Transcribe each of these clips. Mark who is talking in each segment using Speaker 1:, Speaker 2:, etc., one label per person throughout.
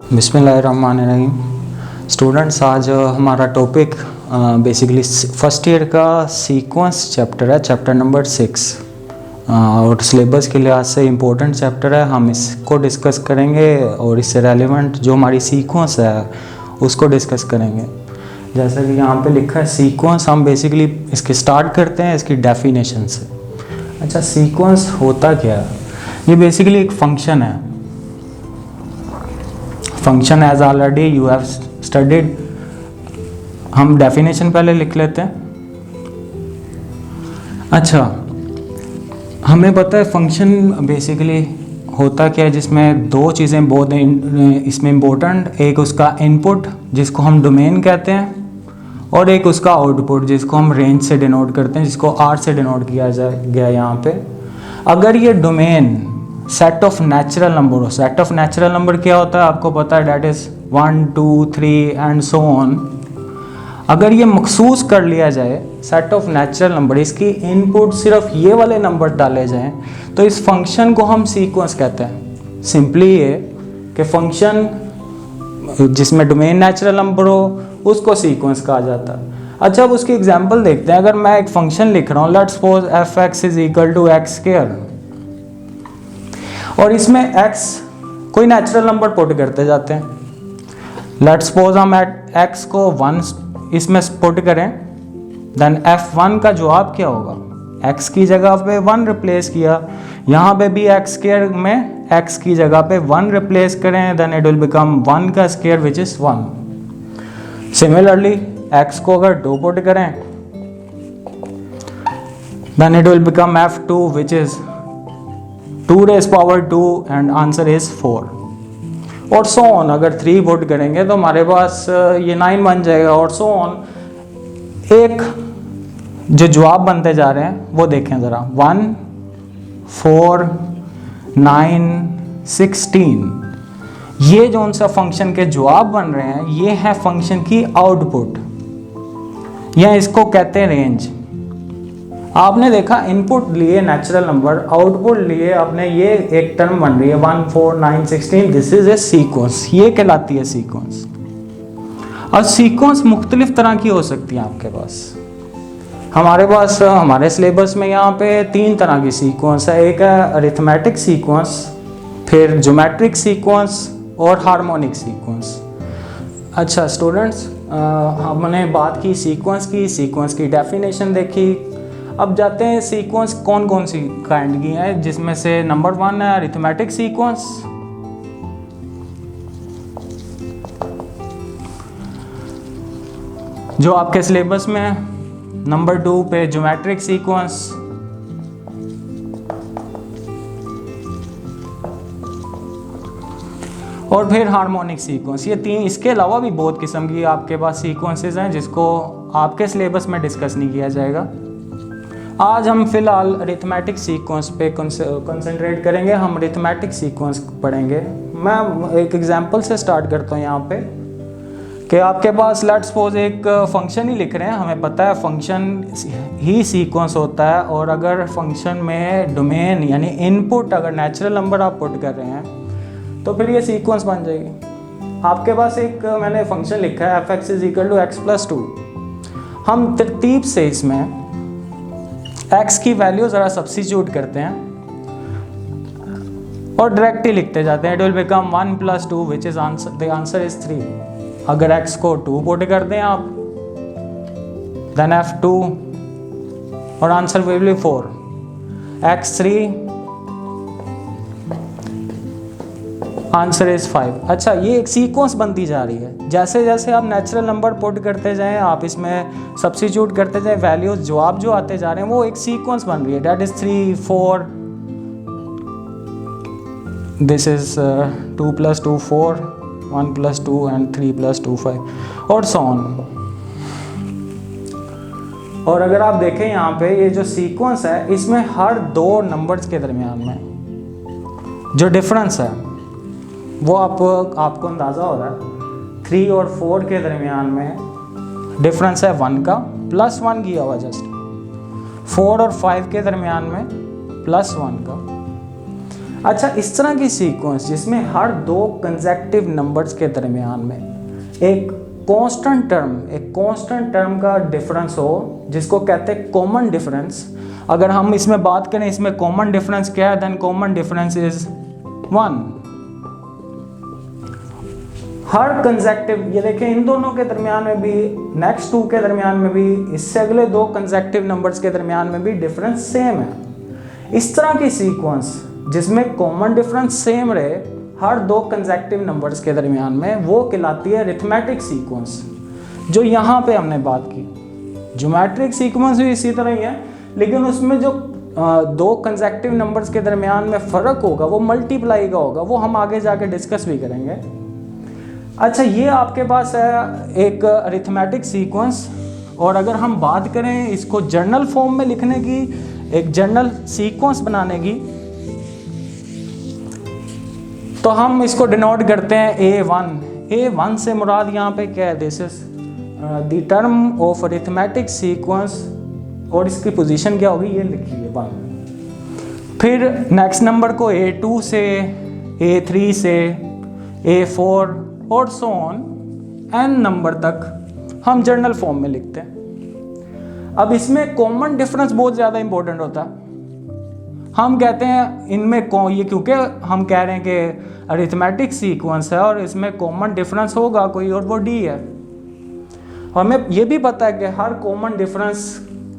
Speaker 1: बिस्मिल्लाहिर्रहमानिर्रहीम। स्टूडेंट्स, आज हमारा टॉपिक बेसिकली फर्स्ट ईयर का सीक्वेंस चैप्टर है, चैप्टर नंबर 6 और सिलेबस के लिहाज से इम्पोर्टेंट चैप्टर है। हम इसको डिस्कस करेंगे और इससे रेलेवेंट जो हमारी सीक्वेंस है उसको डिस्कस करेंगे। जैसा कि यहाँ पे लिखा है सीक्वेंस, हम बेसिकली इसके स्टार्ट करते हैं इसकी डेफिनेशन से। अच्छा, सीक्वेंस होता क्या है? ये बेसिकली एक फंक्शन है। Function as already you have studied. हम डेफिनेशन पहले लिख लेते हैं। अच्छा, हमें पता है फंक्शन बेसिकली होता क्या है, जिसमें दो चीज़ें बहुत इसमें इम्पोर्टेंट, एक उसका इनपुट जिसको हम डोमेन कहते हैं और एक उसका आउटपुट जिसको हम रेंज से डिनोट करते हैं, जिसको आर से डिनोट किया गया यहाँ पे। अगर ये domain set of natural number हो, सेट ऑफ नेचुरल नंबर क्या होता है आपको पता है, that is 1 2 3 and so on. अगर ये मखसूस कर लिया जाए सेट ऑफ नेचुरल नंबर, इसकी इनपुट सिर्फ ये वाले नंबर डाले जाएं, तो इस फंक्शन को हम सीक्वेंस कहते हैं। सिंपली ये कि फंक्शन जिसमें डोमेन नेचुरल नंबर हो उसको सीक्वेंस कहा जाता है। अच्छा, अब उसकी एग्जांपल देखते हैं। अगर मैं एक फंक्शन लिख रहा हूँ, let's suppose f(x) is equal to x square, और इसमें x कोई नेचुरल नंबर पुट करते जाते हैं। लेट्स सपोज हम x को 1 इसमें पुट करें, देन f1 का जवाब क्या होगा? x की जगह पे 1 रिप्लेस किया, यहाँ पे भी x स्क्वायर में x की जगह पे 1 रिप्लेस करें, देन इट विल बिकम 1 का square which is 1। Similarly x को अगर 2 पुट करें, then it will become f2 which is 2 raised power 2 and answer is 4। और सो ऑन, अगर 3 पुट करेंगे तो हमारे पास ये 9 बन जाएगा, और सो ऑन। एक जो जवाब बनते जा रहे हैं वो देखें ज़रा, 1 4 9 16। ये जो उनसे फंक्शन के जवाब बन रहे हैं ये है फंक्शन की आउटपुट, या इसको कहते हैं रेंज। आपने देखा इनपुट लिए नेचुरल नंबर, आउटपुट लिए आपने, ये एक टर्म बन रही है 1 4 9 16। दिस इज ए सीक्वेंस, ये कहलाती है सीक्वेंस। और सीक्वेंस मुख्तलिफ तरह की हो सकती है आपके पास। हमारे सिलेबस में यहाँ पे 3 तरह की सीक्वेंस है। एक है अरिथमेटिक सीक्वेंस, फिर ज्योमेट्रिक सीक्वेंस और हार्मोनिक सीक्वेंस। अच्छा स्टूडेंट्स, हमने बात की सीक्वेंस की डेफिनेशन देखी। अब जाते हैं सीक्वेंस कौन कौन सी काइंड की है, जिसमें से नंबर 1 है अरिथमेटिक सीक्वेंस। जो आपके सिलेबस में है। नंबर 2 पे ज्योमेट्रिक सीक्वेंस। और फिर हार्मोनिक सीक्वेंस। ये 3, इसके अलावा भी बहुत किस्म की आपके पास सीक्वेंसेस हैं जिसको आपके सिलेबस में डिस्कस नहीं किया जाएगा। आज हम फिलहाल अरिथमेटिक सीक्वेंस पे कंसंट्रेट करेंगे। हम अरिथमेटिक सीक्वेंस पढ़ेंगे। मैं एक एग्जांपल से स्टार्ट करता हूँ यहाँ पे कि आपके पास लेट्स सपोज एक फंक्शन ही लिख रहे हैं। हमें पता है फंक्शन ही सीक्वेंस होता है, और अगर फंक्शन में डोमेन यानी इनपुट अगर नेचुरल नंबर आप पुट कर रहे हैं तो फिर ये सीक्वेंस बन जाएगी। आपके पास एक मैंने फंक्शन लिखा है f(x) is equal to x+2। हम तरतीब से इसमें x की वैल्यू ज़रा सब्स्टिट्यूट करते हैं और डायरेक्ट ही लिखते जाते हैं। It will become 1 + 2 which is answer, the answer is 3। अगर x को 2 पुट कर दें आप, देन f2 और answer will be 4। x3 answer is 5। अच्छा, ये एक सीक्वेंस बनती जा रही है। जैसे जैसे आप नेचुरल नंबर पुट करते जाएं, आप इसमें सब्स्टिट्यूट करते जाएं वैल्यूज, जवाब जो आते जा रहे हैं वो एक सीक्वेंस बन रही है। That is 3 4, this is 2 + 2 4, 1 + 2 and 3 + 2 5, और सो ऑन। और अगर आप देखें यहाँ पे ये जो सीक्वेंस है, इसमें हर 2 नंबर्स के दरमियान में जो डिफरेंस है वो आपको अंदाज़ा हो रहा है। 3 और 4 के दरमियान में डिफरेंस है 1 का, +1 किया हुआ जस्ट। 4 और 5 के दरमियान में +1 का। अच्छा, इस तरह की सीक्वेंस जिसमें हर दो कंसेक्टिव नंबर्स के दरमियान में एक कांस्टेंट टर्म का डिफरेंस हो, जिसको कहते हैं कॉमन डिफरेंस। अगर हम इसमें बात करें, इसमें कॉमन डिफरेंस क्या है, देन कॉमन डिफरेंस इज 1। हर कंसेक्टिव, ये देखें इन दोनों के दरमियान में भी, नेक्स्ट टू के दरमियान में भी, इससे अगले दो कंसेक्टिव नंबर्स के दरमियान में भी डिफरेंस सेम है। इस तरह की सीक्वेंस जिसमें कॉमन डिफरेंस सेम रहे हर दो कंसेक्टिव नंबर्स के दरमियान में, वो कहलाती है अरिथमेटिक सीक्वेंस, जो यहाँ पे हमने बात की। ज्योमेट्रिक सीक्वेंस भी इसी तरह ही है, लेकिन उसमें जो दो कंसेक्टिव नंबर्स के दरमियान में फ़र्क होगा वो मल्टीप्लाई का होगा, वो हम आगे जाके डिस्कस भी करेंगे। अच्छा, ये आपके पास है एक अरिथमेटिक सीक्वेंस। और अगर हम बात करें इसको जर्नल फॉर्म में लिखने की, एक जर्नल सीक्वेंस बनाने की, तो हम इसको डिनोट करते हैं A1। A1 से मुराद यहाँ पे क्या है, this is the term of arithmetic sequence, और इसकी पोजीशन क्या होगी ये लिखी है 1। फिर नेक्स्ट नंबर को A2 से, A3 से, A4 और सो ऑन n नंबर तक हम जर्नल फॉर्म में लिखते हैं। अब इसमें कॉमन डिफरेंस बहुत ज़्यादा इंपॉर्टेंट होता है। हम कहते हैं इनमें ये, क्योंकि हम कह रहे हैं कि अरिथमेटिक सीक्वेंस है और इसमें कॉमन डिफरेंस होगा कोई, और वो D है। हमें ये भी पता है कि हर कॉमन डिफरेंस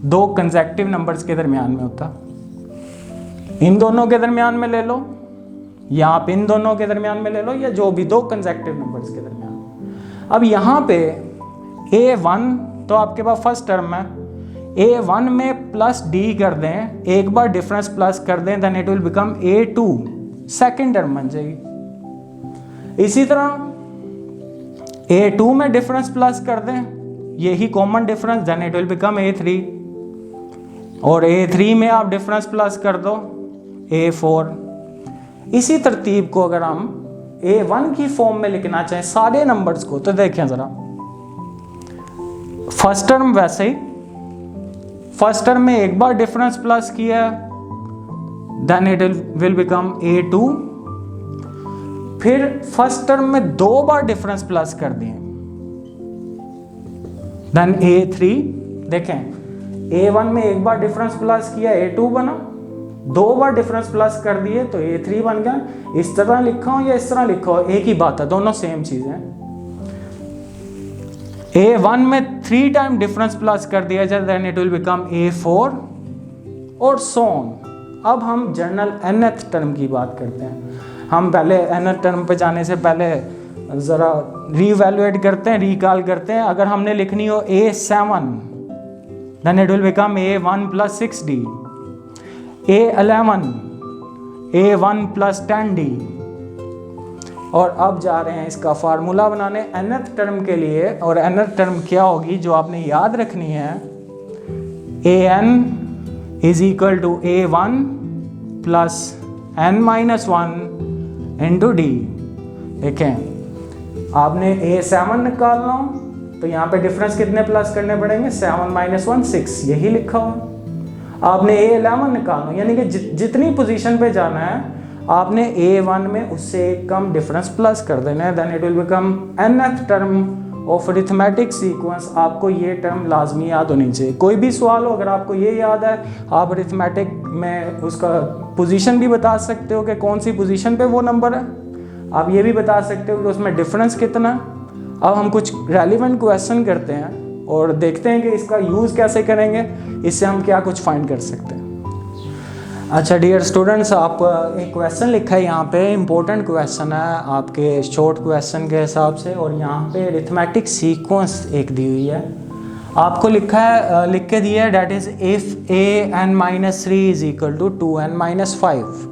Speaker 1: दो कंसेक्टिव नंबर्स के दरमियान में होता। इन दोनों के दरमियान में ले लो, या आप इन दोनों के दरमियान में ले लो, या जो भी दो कंसेक्टिव नंबर्स के दरमियान। अब यहाँ पे A1 तो आपके पास फर्स्ट टर्म है, A1 में प्लस D कर दें, एक बार डिफरेंस प्लस कर दें, then it will become A2, second term बन जाएगी। इसी तरह A2 में डिफरेंस प्लस कर दें, यही common difference, then it will become A3, और A3 में आप डिफरेंस प्लस कर दो A4। इसी तरतीब को अगर हम A1 की फॉर्म में लिखना चाहें सारे नंबर्स को, तो देखें ज़रा, फर्स्ट टर्म वैसे ही, फर्स्ट टर्म में एक बार डिफरेंस प्लस किया, then it will become A2। फिर फर्स्ट टर्म में दो बार डिफरेंस प्लस कर दिए, देन A3। देखें A1 में एक बार डिफरेंस प्लस किया A2 बना, दो बार डिफरेंस प्लस कर दिए तो A3 बन गया। इस तरह लिखा हो या इस तरह लिखा हो, एक ही बात है, दोनों सेम चीज़ है। A1 में 3 टाइम डिफरेंस प्लस कर दिया जाए, then it will become A4 और सो ऑन। अब हम जर्नल nth टर्म की बात करते हैं। हम पहले nth टर्म पे जाने से पहले ज़रा रीवैल्यूएट करते हैं, रिकॉल करते हैं। अगर हमने लिखनी हो A7, then it will become A1 plus 6D, A11 A1 plus 10D। और अब जा रहे हैं इसका फार्मूला बनाने nth टर्म के लिए, और nth टर्म क्या होगी जो आपने याद रखनी है, an is equal to A1 plus n-1 into D। देखें आपने A7 निकालना हो तो यहाँ पे डिफरेंस कितने प्लस करने पड़ेंगे, 7 - 1 6, यही लिखा हुआ। आपने A11 निकालना, यानी कि जितनी पोजीशन पे जाना है आपने A1 में उससे एक कम डिफरेंस प्लस कर देना है, then it will become nth term of arithmetic sequence. आपको ये टर्म लाजमी याद होनी चाहिए। कोई भी सवाल हो, अगर आपको ये याद है, आप अरिथमेटिक में उसका पोजीशन भी बता सकते हो कि कौन सी पोजीशन पे वो नंबर है। आप ये भी बता सकते हो कि उसमें डिफरेंस कितना है। अब हम कुछ रेलिवेंट क्वेश्चन करते हैं और देखते हैं कि इसका यूज़ कैसे करेंगे, इससे हम क्या कुछ फाइंड कर सकते हैं। अच्छा डियर स्टूडेंट्स, आप एक क्वेश्चन लिखा है यहाँ पे, इम्पोर्टेंट क्वेश्चन है आपके शॉर्ट क्वेश्चन के हिसाब से, और यहाँ पे अरिथमेटिक सीक्वेंस एक दी हुई है। आपको लिखा है, लिख के दिया है, that is if an-3 is equal to 2n-5,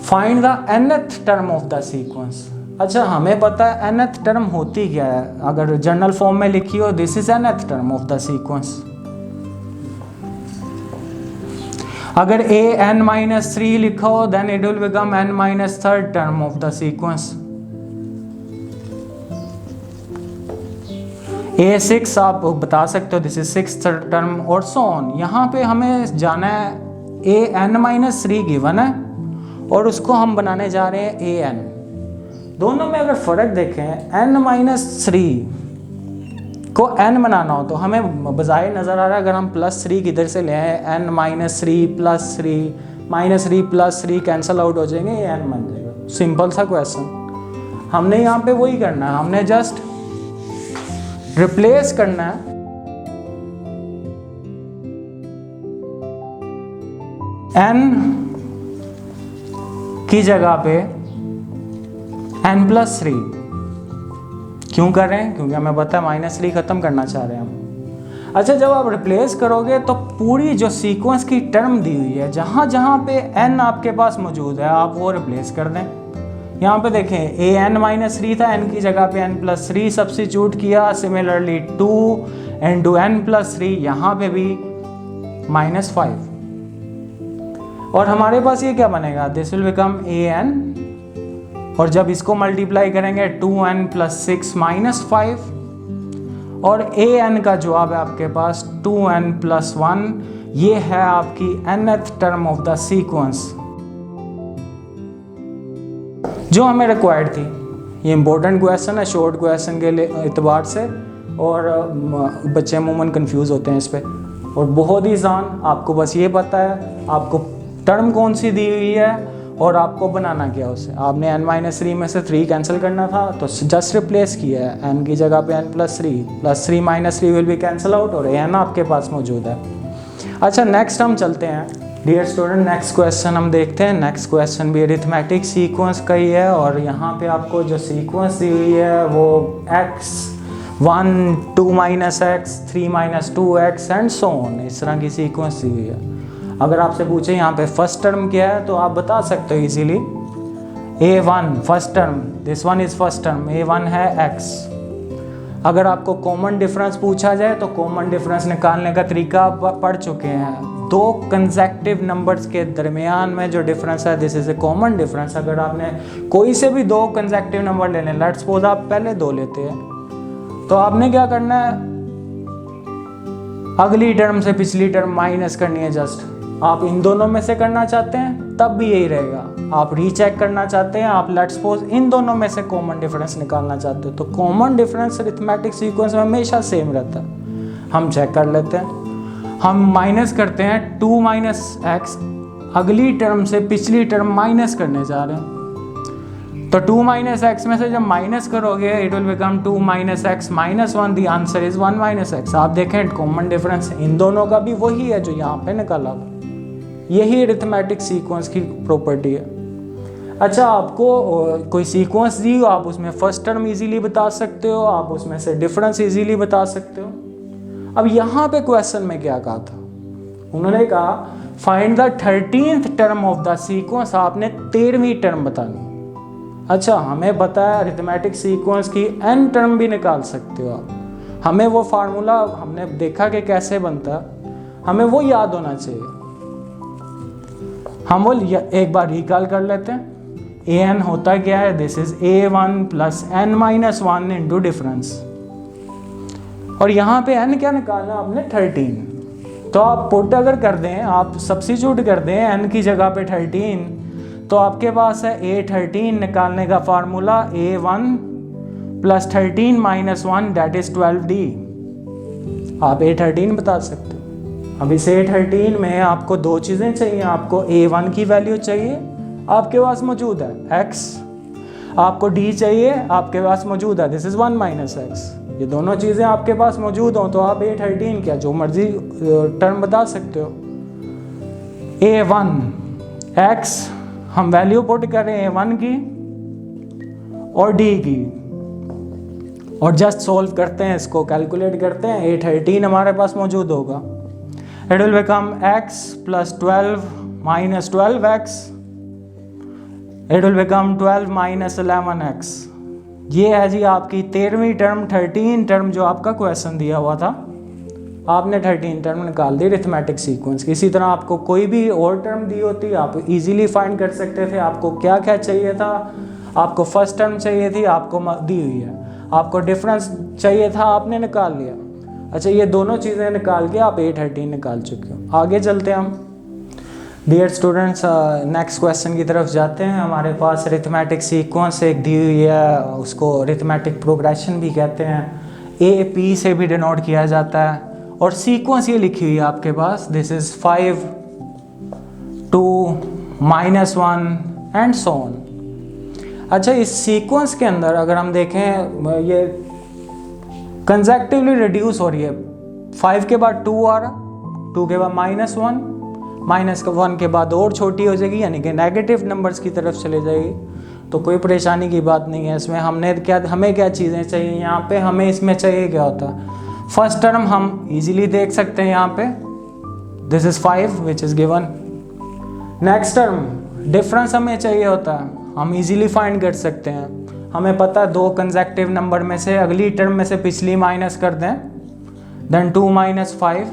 Speaker 1: find the nth term of the sequence. अच्छा, हमें पता है nth टर्म होती क्या है। अगर जर्नल फॉर्म में लिखी हो, this is nth term of the sequence. अगर an-3 लिखा हो, then it will become n-3 term of the sequence. A6 आप बता सकते हो, दिस इज 6th टर्म और सो ऑन। यहाँ पे हमें जाना है an-3 गिवन है और उसको हम बनाने जा रहे हैं ए एन। दोनों में अगर फ़र्क देखें, n-3 को n बनाना हो तो हमें बजाय नज़र आ रहा है अगर हम +3 किधर से ले आए, n-3 +3 कैंसिल आउट हो जाएंगे, ये n बन जाएगा। सिंपल सा क्वेश्चन। हमने यहाँ पे वही करना है, हमने जस्ट रिप्लेस करना है n की जगह पे n+3। क्यों कर रहे हैं? क्योंकि हमें पता है -3 ख़त्म करना चाह रहे हैं हम। अच्छा, जब आप रिप्लेस करोगे तो पूरी जो सीक्वेंस की टर्म दी हुई है, जहाँ जहाँ पे n आपके पास मौजूद है, आप वो रिप्लेस कर दें। यहाँ पे देखें an-3 था, n की जगह पे n+3 सब्स्टिट्यूट किया। सिमिलरली 2 into n+3, यहाँ पे भी -5। और हमारे पास ये क्या बनेगा? दिस विल बिकम an, और जब इसको मल्टीप्लाई करेंगे 2n + 6 -5, और an का जवाब है आपके पास 2n + 1। ये है आपकी nth term of the sequence जो हमें रिक्वायर्ड थी। ये इंपॉर्टेंट क्वेश्चन है शॉर्ट क्वेश्चन के लिए एतबार से, और बच्चे अमूमन कंफ्यूज होते हैं इस पे, और बहुत ही आसान। आपको बस ये पता है आपको टर्म कौन सी दी हुई है और आपको बनाना क्या उसे। आपने n-3 में से 3 कैंसिल करना था तो जस्ट रिप्लेस किया है, n की जगह पे n+3 +3 -3 will be cancel out, और n आपके पास मौजूद है। अच्छा, नेक्स्ट हम चलते हैं डियर स्टूडेंट, नेक्स्ट क्वेश्चन हम देखते हैं। नेक्स्ट क्वेश्चन भी अरिथमेटिक सीक्वेंस का ही है, और यहाँ पे आपको जो सीक्वेंस दी हुई है वो x 1 2 -x 3 -2x and so on, इस तरह की सीक्वेंस दी हुई है। अगर आपसे पूछे यहाँ पे फर्स्ट टर्म क्या है तो आप बता सकते हो easily, a1 first term, this one is first term, a1 है x। अगर आपको कॉमन डिफरेंस पूछा जाए तो कॉमन डिफरेंस निकालने का तरीका आप पढ़ चुके हैं। दो कंसेक्टिव नंबर्स के दरमियान में जो डिफरेंस है, this is a common difference. अगर आपने कोई से भी दो कंसेक्टिव नंबर ले लें, लेट्स सपोज आप पहले 2 लेते हैं, तो आपने क्या करना है, अगली टर्म से पिछली टर्म माइनस करनी है। जस्ट आप इन दोनों में से करना चाहते हैं तब भी यही रहेगा। आप रीचेक करना चाहते हैं, आप लेट्स सपोज इन दोनों में से कॉमन डिफरेंस निकालना चाहते हो, तो कॉमन डिफरेंस अरिथमेटिक सीक्वेंस में हमेशा सेम रहता है। हम चेक कर लेते हैं, हम माइनस करते हैं 2 -x, अगली टर्म से पिछली टर्म माइनस करने जा रहे हैं, तो 2 -x में से जब माइनस करोगे it will become 2 -x -1, the answer is 1 -x। आप देखें कॉमन डिफरेंस इन दोनों का भी वही है जो यहाँ पे निकाला। यही अरिथमेटिक सीक्वेंस की प्रॉपर्टी है। अच्छा, आपको कोई सीक्वेंस दी हो, आप उसमें फर्स्ट टर्म इजीली बता सकते हो, आप उसमें से डिफरेंस इजीली बता सकते हो। अब यहाँ पे क्वेश्चन में क्या कहा था, उन्होंने कहा find the 13th term of the sequence, आपने 13वीं टर्म बतानी। अच्छा, हमें पता है अरिथमेटिक सीक्वेंस की n टर्म भी निकाल सकते हो आप। हमें वो फार्मूला हमने देखा कि कैसे बनता है, हमें वो याद होना चाहिए। हम वो एक बार रिकॉल कर लेते हैं। an होता क्या है, this is a1 + n-1 into difference, और यहाँ पे n क्या निकालना आपने 13। तो आप पुट अगर कर दें, आप सब्स्टिट्यूट कर दें n की जगह पे 13, तो आपके पास है a13 निकालने का formula a1 + 13 - 1 that is 12d। आप a13 बता सकते हो। अब इस a13 में आपको 2 चीज़ें चाहिए, आपको a1 की वैल्यू चाहिए, आपके पास मौजूद है x, आपको d चाहिए, आपके पास मौजूद है, दिस इज 1 -x। ये दोनों चीज़ें आपके पास मौजूद हों तो आप a13 क्या जो मर्जी टर्म बता सकते हो। a1 x, हम वैल्यू पुट कर रहे हैं a1 की और d की, और जस्ट सोल्व करते हैं, इसको कैलकुलेट करते हैं। a13 हमारे पास मौजूद होगा, it will become x + 12 - 12x, it will become 12 - 11x। ये है जी आपकी 13वीं टर्म, 13 टर्म जो आपका क्वेश्चन दिया हुआ था। आपने 13 टर्म निकाल दी अरिथमेटिक सीक्वेंस की। इसी तरह आपको कोई भी और टर्म दी होती आप इजीली फाइंड कर सकते थे। आपको क्या क्या चाहिए था, आपको फर्स्ट टर्म चाहिए थी, आपको दी हुई है, आपको डिफरेंस चाहिए था, आपने निकाल लिया। अच्छा, ये दोनों चीज़ें निकाल के आप a13 निकाल चुके हो। आगे चलते हैं हम। डियर स्टूडेंट्स, नेक्स्ट क्वेश्चन की तरफ जाते हैं। हमारे पास अरिथमेटिक सीक्वेंस एक दी हुई है, उसको अरिथमेटिक प्रोग्रेशन भी कहते हैं, ए पी से भी डिनोट किया जाता है, और सीक्वेंस ये लिखी हुई है आपके पास, this is 5 2 -1 and so on. अच्छा, इस सीक्वेंस के अंदर अगर हम देखें, ये कंसेक्टिवली रिड्यूस हो रही है। 5 के बाद 2 आ रहा, 2 के बाद -1, -1 के बाद और छोटी हो जाएगी, यानी कि नेगेटिव नंबर्स की तरफ चले जाएगी। तो कोई परेशानी की बात नहीं है इसमें। हमें क्या चीज़ें चाहिए यहाँ पे, हमें इसमें चाहिए क्या होता है, फर्स्ट टर्म हम इजीली देख सकते हैं यहाँ पे, this is 5 which is given. Next term difference हमें चाहिए होता है, हम इजीली फाइंड कर सकते हैं। हमें पता है 2 कंसेक्टिव नंबर में से अगली टर्म में से पिछली माइनस कर दें, देन 2 - 5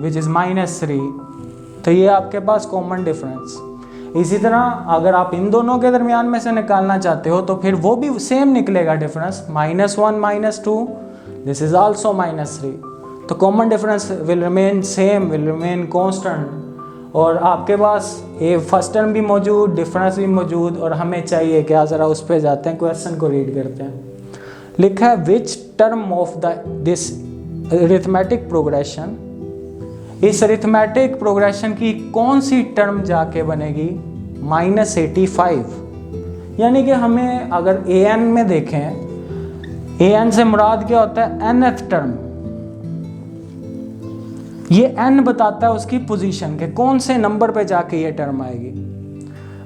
Speaker 1: विच इज -3, तो ये आपके पास कॉमन डिफरेंस। इसी तरह अगर आप इन दोनों के दरमियान में से निकालना चाहते हो तो फिर वो भी सेम निकलेगा डिफरेंस, -1 - 2, दिस इज आल्सो -3। तो common difference will remain same, will remain constant, और आपके पास ये फर्स्ट टर्म भी मौजूद, डिफरेंस भी मौजूद, और हमें चाहिए क्या, ज़रा उस पर जाते हैं, क्वेश्चन को रीड करते हैं। लिखा है which term of this arithmetic progression, इस अरिथमेटिक प्रोग्रेशन की कौन सी टर्म जाके बनेगी -85। यानी कि हमें अगर an में देखें, an से मुराद क्या होता है, nth टर्म। ये n बताता है उसकी पोजीशन के कौन से नंबर पे जाके ये टर्म आएगी।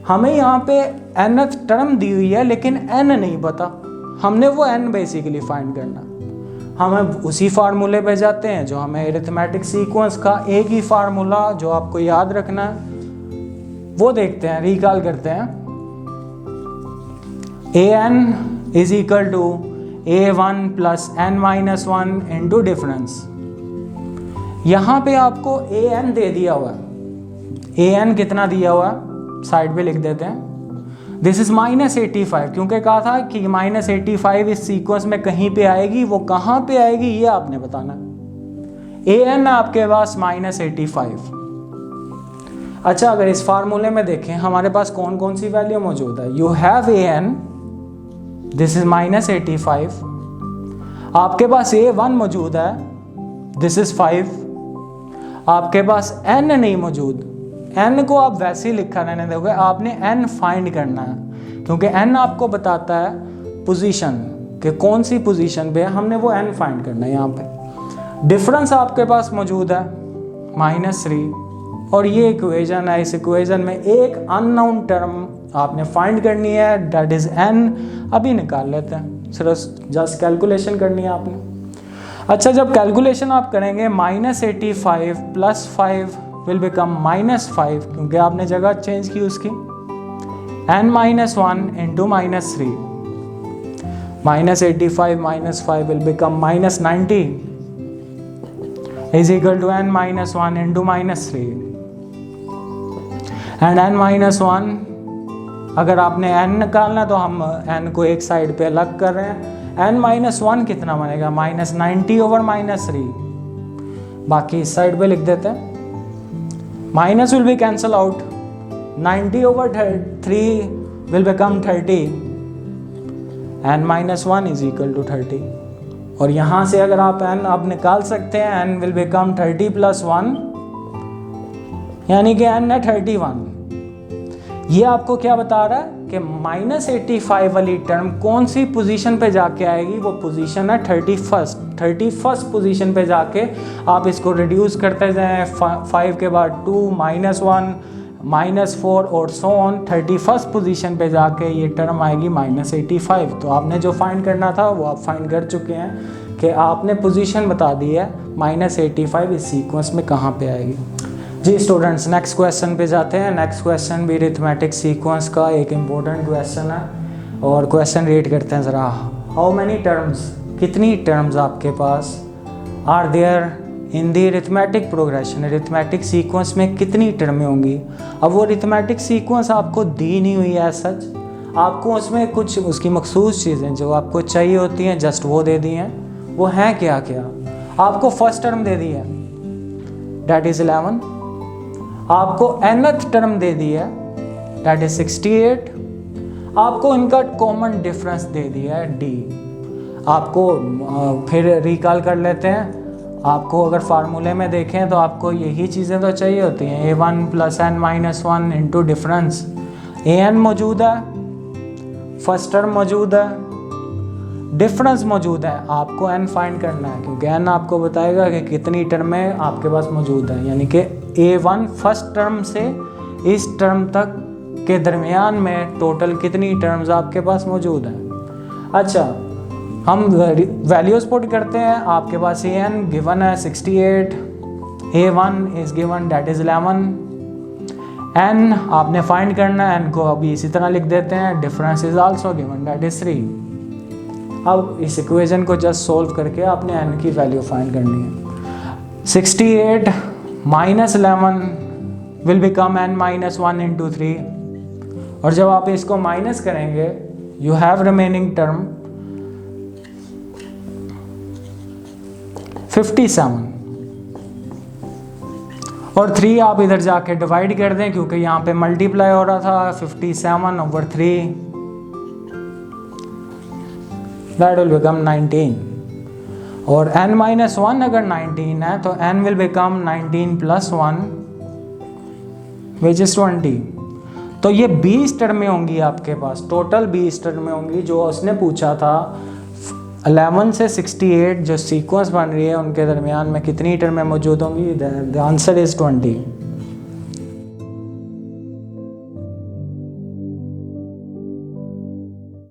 Speaker 1: हमें यहाँ पे nth टर्म दी हुई है लेकिन n नहीं पता, हमने वो n बेसिकली फाइंड करना। हम उसी फार्मूले पे जाते हैं जो हमें अरिथमेटिक सीक्वेंस का एक ही फार्मूला जो आपको याद रखना है वो देखते हैं, रिकॉल करते हैं। an is equal to a1 + n-1 into difference. यहाँ पे आपको an दे दिया हुआ है, an कितना दिया हुआ है साइड पे लिख देते हैं, दिस इज -85, क्योंकि कहा था कि -85 इस सीक्वेंस में कहीं पे आएगी, वो कहाँ पे आएगी ये आपने बताना। an आपके पास -85। अच्छा, अगर इस फार्मूले में देखें हमारे पास कौन कौन सी वैल्यू मौजूद है, you have an, this is -85, आपके पास a1 मौजूद है, दिस इज 5, आपके पास n नहीं मौजूद, n को आप वैसे ही लिखा रहने दोगे, आपने n फाइंड करना है, क्योंकि n आपको बताता है पोजीशन कि कौन सी पोजीशन पे है, हमने वो n फाइंड करना है। यहाँ पे डिफरेंस आपके पास मौजूद है -3, और ये इक्वेशन है, इस इक्वेशन में एक अननोन टर्म आपने फाइंड करनी है, दैट इज n। अभी निकाल लेते हैं, सिर्फ जस्ट कैलकुलेशन करनी है आपने। अच्छा, जब कैलकुलेशन आप करेंगे -85 + 5 विल बिकम -5, क्योंकि आपने जगह चेंज की उसकी, n-1 into -3, -85 - 5 will become -90 is equal to n-1 into -3, and n-1 अगर आपने n निकालना तो हम n को एक साइड पे अलग कर रहे हैं, n-1 कितना बनेगा, -90/-3, बाकी इस साइड पे लिख देते हैं, minus will be cancel out, 90/3 will become 30, and -1 is equal to 30, और यहाँ से अगर आप n आप निकाल सकते हैं, n will become 30 + 1, यानी कि n है 31। ये आपको क्या बता रहा है कि -85 वाली टर्म कौन सी पोजीशन पे जाके आएगी, वो पोजीशन है 31st पोजीशन पे जाके आप इसको रिड्यूस करते जाएं, 5 के बाद 2 -1 -4 और सो ऑन, 31st पोजीशन पे जाके ये टर्म आएगी -85। तो आपने जो फाइंड करना था वो आप फाइंड कर चुके हैं कि आपने पोजीशन बता दी है -85 इस सीक्वेंस में कहाँ पे आएगी। जी स्टूडेंट्स, नेक्स्ट क्वेश्चन पे जाते हैं। नेक्स्ट क्वेश्चन भी अरिथमेटिक सीक्वेंस का एक इम्पोर्टेंट क्वेश्चन है, और क्वेश्चन रीड करते हैं ज़रा। हाउ मैनी टर्म्स, कितनी टर्म्स आपके पास are there in the arithmetic progression, arithmetic sequence में कितनी टर्में होंगी। अब वो अरिथमेटिक सीक्वेंस आपको दी नहीं हुई है सच, आपको उसमें कुछ उसकी मखसूस चीज़ें जो आपको चाहिए होती हैं जस्ट वो दे दी हैं। वो हैं क्या क्या, आपको फर्स्ट टर्म दे दी है, डैट इज़ 11, आपको nth टर्म दे दी है दैट इज 68, आपको इनका कॉमन डिफरेंस दे दिया है d। आपको फिर रिकॉल कर लेते हैं, आपको अगर फार्मूले में देखें तो आपको यही चीज़ें तो चाहिए होती हैं, a1 + n-1 into difference. an मौजूद है, फर्स्ट टर्म मौजूद है, डिफरेंस मौजूद है, आपको n फाइंड करना है क्योंकि n आपको बताएगा कि कितनी टर्में आपके पास मौजूद है, यानी कि a1 फर्स्ट टर्म से इस टर्म तक के दरमियान में टोटल कितनी टर्म्स आपके पास मौजूद हैं। अच्छा, हम वैल्यूज़ पुट करते हैं। आपके पास an गिवन है 68, a1 is given that is 11, n आपने फाइंड करना है, n को अभी इसी तरह लिख देते हैं, difference is also given that is 3। अब इस इक्वेशन को जस्ट सोल्व करके आपने n की वैल्यू फाइंड करनी है। 68 minus 11 will become n-1 into 3, और जब आप इसको माइनस करेंगे यू हैव रिमेनिंग टर्म 57, और 3 आप इधर जाके डिवाइड कर दें क्योंकि यहाँ पे मल्टीप्लाई हो रहा था, 57/3 दैट विल बिकम 19, और n-1 अगर 19 है तो n will become 19 + 1 which is 20। तो ये 20 टर्में होंगी आपके पास, टोटल 20 टर्में होंगी जो उसने पूछा था। 11 से 68 जो सीक्वेंस बन रही है उनके दरमियान में कितनी टर्में मौजूद होंगी, द आंसर इज़ 20।